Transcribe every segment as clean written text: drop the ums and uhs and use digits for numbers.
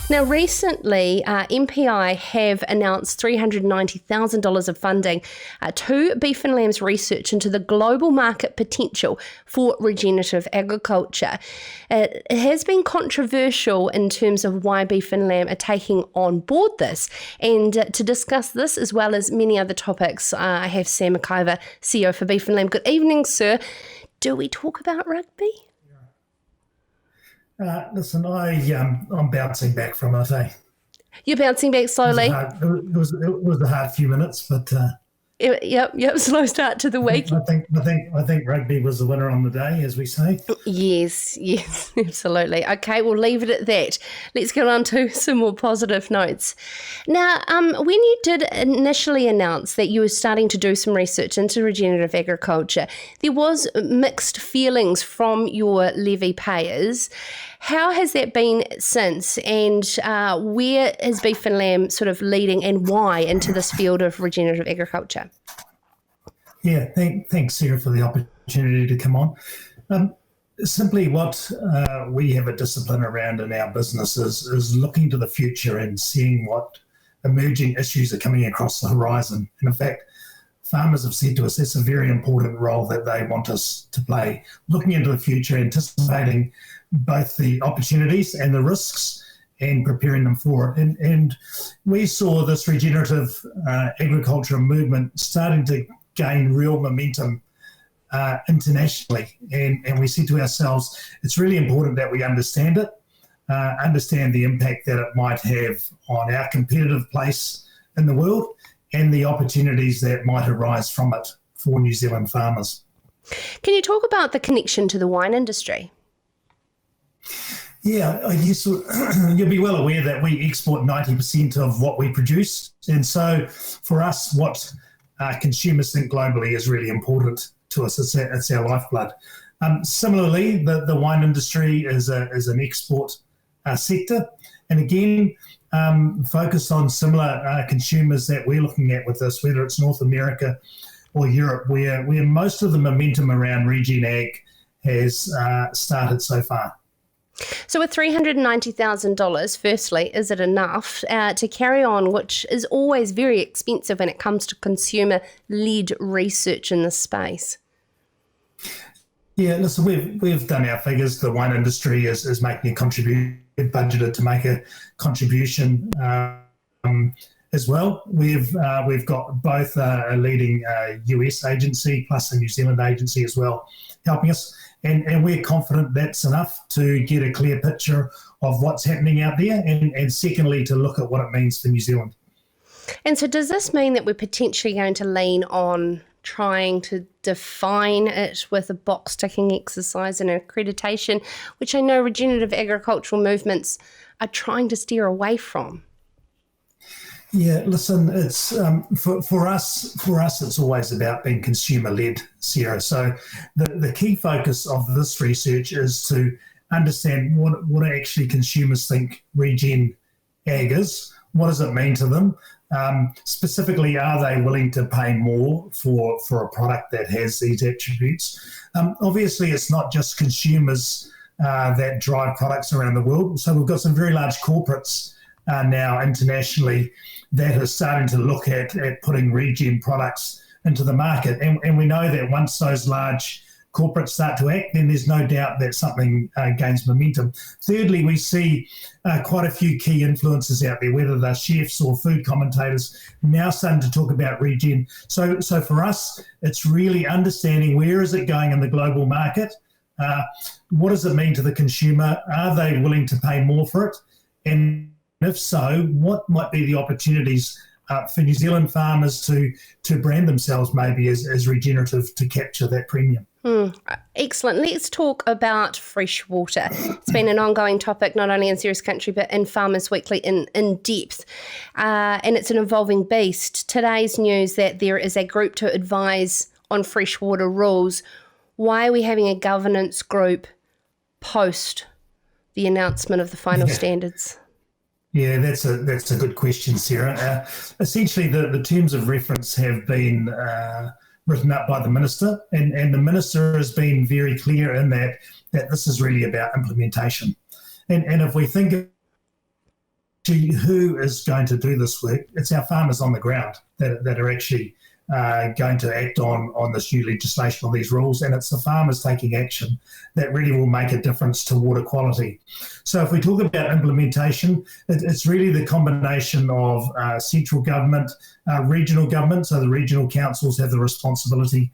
Now, recently, MPI have announced $390,000 of funding to Beef and Lamb's research into the global market potential for regenerative agriculture. It has been controversial in terms of why Beef and Lamb are taking on board this. And to discuss this, as well as many other topics, I have Sam McIvor, CEO for Beef and Lamb. Good evening, sir. Do we talk about rugby? Listen, I'm bouncing back from it. You're bouncing back slowly. It was a hard few minutes, but Yep. Slow start to the week. I think rugby was the winner on the day, as we say. Yes, absolutely. Okay, we'll leave it at that. Let's get on to some more positive notes. Now, when you did initially announce that you were starting to do some research into regenerative agriculture, there was mixed feelings from your levy payers. How has that been since, and where is Beef and Lamb sort of leading, and why, into this field of regenerative agriculture? Yeah, thanks, Sarah, for the opportunity to come on. Simply what we have a discipline around in our business is looking to the future and seeing what emerging issues are coming across the horizon. And in fact, farmers have said to us that's a very important role that they want us to play, looking into the future, anticipating both the opportunities and the risks and preparing them for it. And we saw this regenerative agriculture movement starting to gain real momentum internationally. And we said to ourselves, it's really important that we understand it, understand the impact that it might have on our competitive place in the world and the opportunities that might arise from it for New Zealand farmers. Can you talk about the connection to the wine industry? Yeah, I guess you'll be well aware that we export 90% of what we produce. And so for us, what consumers think globally is really important to us. It's our lifeblood. Similarly, the wine industry is an export sector. And again, focused on similar consumers that we're looking at with this, whether it's North America or Europe, where most of the momentum around Regen Ag has started so far. So with $390,000, firstly, is it enough to carry on, which is always very expensive when it comes to consumer-led research in this space? Yeah, listen, we've done our figures. The wine industry is making a contribution, budgeted to make a contribution as well. We've got both a leading US agency plus a New Zealand agency as well helping us. And we're confident that's enough to get a clear picture of what's happening out there and secondly, to look at what it means for New Zealand. And so does this mean that we're potentially going to lean on trying to define it with a box-ticking exercise and accreditation, which I know regenerative agricultural movements are trying to steer away from? Yeah, listen, it's for us, it's always about being consumer-led, Sarah. So the key focus of this research is to understand what actually consumers think Regen Ag is. What does it mean to them? Specifically, are they willing to pay more for a product that has these attributes? Obviously, it's not just consumers that drive products around the world. So we've got some very large corporates now internationally that are starting to look at putting Regen products into the market. And we know that once those large corporates start to act, then there's no doubt that something gains momentum. Thirdly, we see quite a few key influencers out there, whether they're chefs or food commentators, now starting to talk about Regen. So for us, it's really understanding where is it going in the global market? What does it mean to the consumer? Are they willing to pay more for it? And if so, what might be the opportunities for New Zealand farmers to brand themselves maybe as regenerative to capture that premium? Excellent. Let's talk about freshwater. It's been an ongoing topic, not only in Serious Country, but in Farmers Weekly in depth. And it's an evolving beast. Today's news that there is a group to advise on freshwater rules. Why are we having a governance group post the announcement of the final standards? Yeah, that's a good question, Sarah. Essentially, the terms of reference have been written up by the minister, and the minister has been very clear in that this is really about implementation. And if we think who is going to do this work? It's our farmers on the ground that are actually going to act on this new legislation, on these rules, and it's the farmers taking action that really will make a difference to water quality. So if we talk about implementation, it's really the combination of central government, regional government, so the regional councils have the responsibility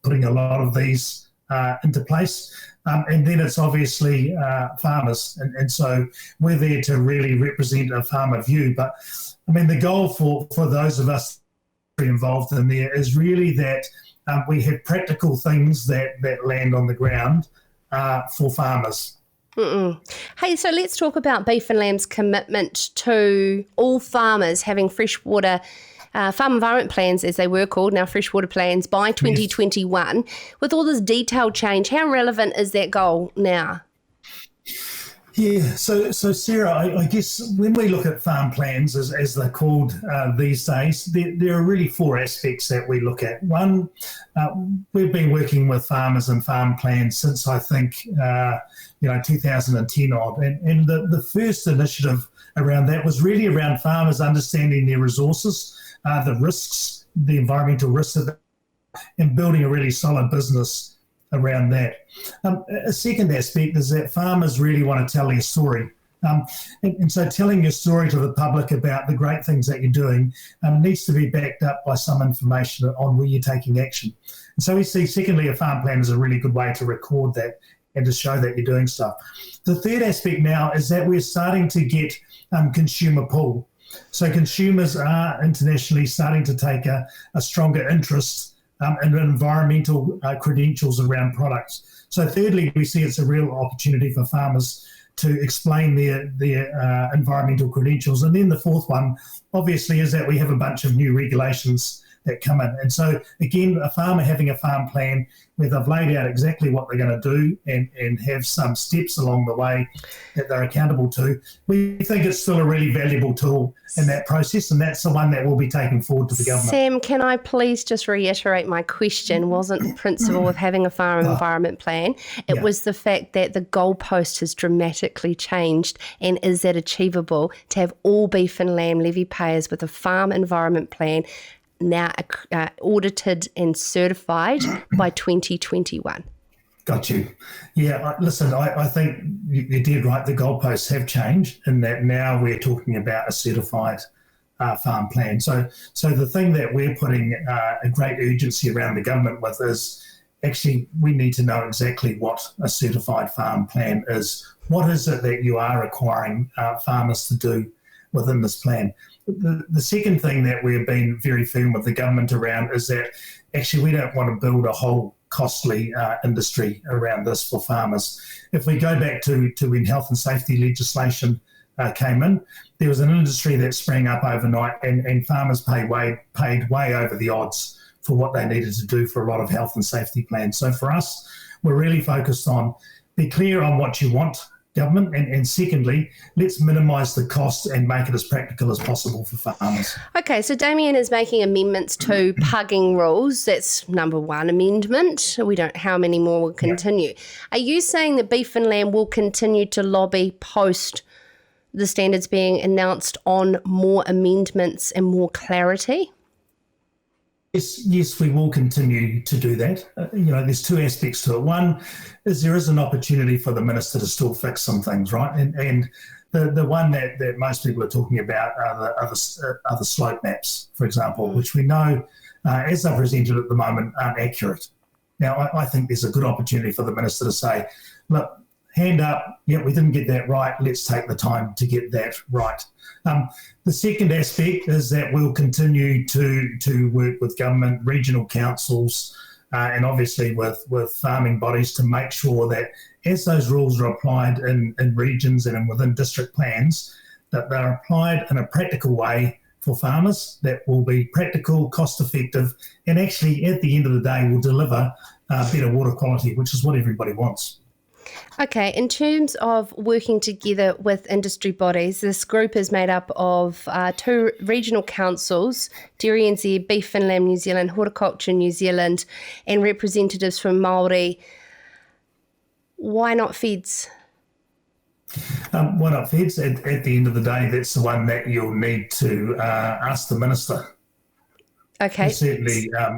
putting a lot of these into place. And then it's obviously farmers. And so we're there to really represent a farmer view. But I mean, the goal for those of us involved in there is really that we have practical things that land on the ground for farmers. Hey, so let's talk about Beef and Lamb's commitment to all farmers having freshwater farm environment plans, as they were called, now freshwater plans, by 2021. Yes. With all this detailed change, how relevant is that goal now? Yeah, so Sarah, I guess when we look at farm plans, as they're called these days, there are really four aspects that we look at. One, we've been working with farmers and farm plans since I think 2010 odd, and the first initiative around that was really around farmers understanding their resources, the risks, the environmental risks, and building a really solid business around that. A second aspect is that farmers really want to tell their story. And so telling your story to the public about the great things that you're doing needs to be backed up by some information on where you're taking action. And so we see, secondly, a farm plan is a really good way to record that and to show that you're doing stuff. The third aspect now is that we're starting to get consumer pull. So consumers are internationally starting to take a stronger interest and environmental credentials around products. So thirdly, we see it's a real opportunity for farmers to explain their environmental credentials. And then the fourth one, obviously, is that we have a bunch of new regulations that come in. And so, again, a farmer having a farm plan where they've laid out exactly what they're going to do and have some steps along the way that they're accountable to, we think it's still a really valuable tool in that process, and that's the one that we'll be taking forward to the government. Sam, can I please just reiterate my question? Wasn't the principle of having a farm environment plan. It was the fact that the goalpost has dramatically changed, and is that achievable to have all beef and lamb levy payers with a farm environment plan now audited and certified by 2021? Got you. Yeah, listen, I think you did right. The goalposts have changed in that now we're talking about a certified farm plan. So the thing that we're putting a great urgency around the government with is actually we need to know exactly what a certified farm plan is. What is it that you are requiring farmers to do within this plan? The second thing that we've been very firm with the government around is that actually we don't want to build a whole costly industry around this for farmers. If we go back to when health and safety legislation came in, there was an industry that sprang up overnight and farmers paid way over the odds for what they needed to do for a lot of health and safety plans. So for us, we're really focused on be clear on what you want, government, and secondly, let's minimise the cost and make it as practical as possible for farmers. Okay, so Damien is making amendments to pugging rules. That's number one amendment. We don't know how many more will continue. Are you saying that Beef and Lamb will continue to lobby post the standards being announced on more amendments and more clarity? Yes, we will continue to do that. There's two aspects to it. One is there is an opportunity for the minister to still fix some things, right? And the one that most people are talking about are the slope maps, for example, which we know, as they're presented at the moment, aren't accurate. Now, I think there's a good opportunity for the minister to say, look, hand up, we didn't get that right, let's take the time to get that right. The second aspect is that we'll continue to work with government, regional councils, and obviously with farming bodies to make sure that as those rules are applied in regions and within district plans, that they're applied in a practical way for farmers that will be practical, cost effective, and actually at the end of the day will deliver better water quality, which is what everybody wants. Okay, in terms of working together with industry bodies, this group is made up of 2 regional councils, Dairy NZ, Beef and Lamb New Zealand, Horticulture New Zealand, and representatives from Māori. Why not feds? Well, at Feds, at the end of the day, that's the one that you'll need to ask the minister. Okay.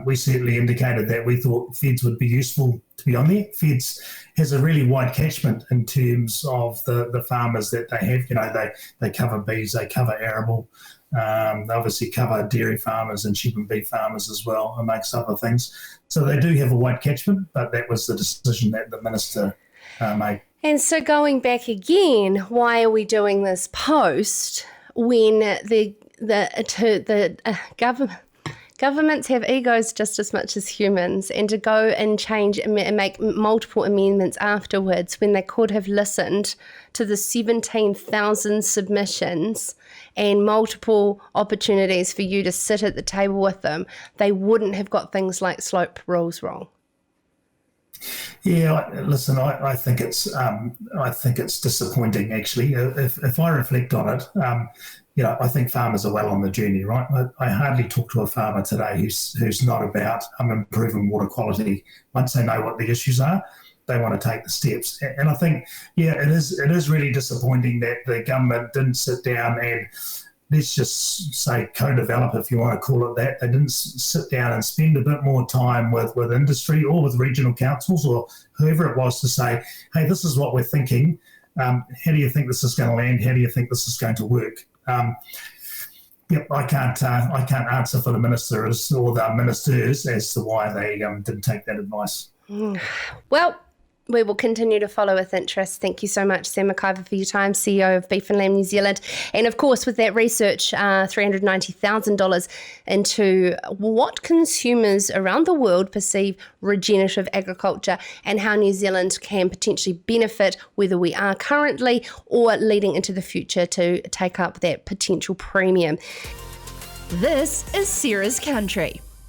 We certainly indicated that we thought Feds would be useful to be on there. Feds has a really wide catchment in terms of the farmers that they have. You know, they cover bees, they cover arable, they obviously cover dairy farmers and sheep and beef farmers as well, amongst other things. So they do have a wide catchment, but that was the decision that the minister made. And so going back again, why are we doing this post when the governments have egos just as much as humans, and to go and change and make multiple amendments afterwards when they could have listened to the 17,000 submissions and multiple opportunities for you to sit at the table with them, they wouldn't have got things like slope rules wrong. Yeah, listen, I think it's disappointing actually. If I reflect on it, I think farmers are well on the journey, right? I hardly talk to a farmer today who's not about improving water quality. Once they know what the issues are, they want to take the steps. And I think, it is really disappointing that the government didn't sit down and, let's just say, co-develop, if you want to call it that. They didn't sit down and spend a bit more time with industry or with regional councils or whoever it was to say, hey, this is what we're thinking. How do you think this is going to land? How do you think this is going to work? I can't answer for the ministers or the ministers as to why they didn't take that advice. Well, we will continue to follow with interest. Thank you so much, Sam McIvor, for your time, CEO of Beef and Lamb New Zealand. And of course, with that research, $390,000 into what consumers around the world perceive regenerative agriculture and how New Zealand can potentially benefit, whether we are currently or leading into the future to take up that potential premium. This is Sarah's Country.